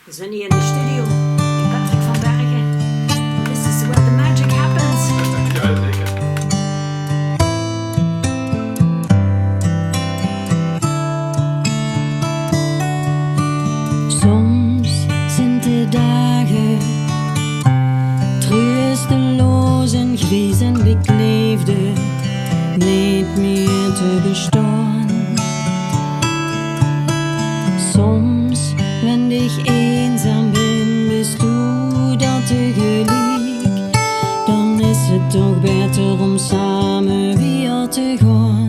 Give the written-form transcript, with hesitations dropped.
We zijn hier in de studio in Patrick van Bergen. This is where the magic happens. Ja, zeker. Soms sind die dagen tröstelos en gries en bekleefde, niet meer te bestaan. Soms, wenn ich einsam bin, bist du dat tegelijk. Dan is het toch beter om samen weer te gaan.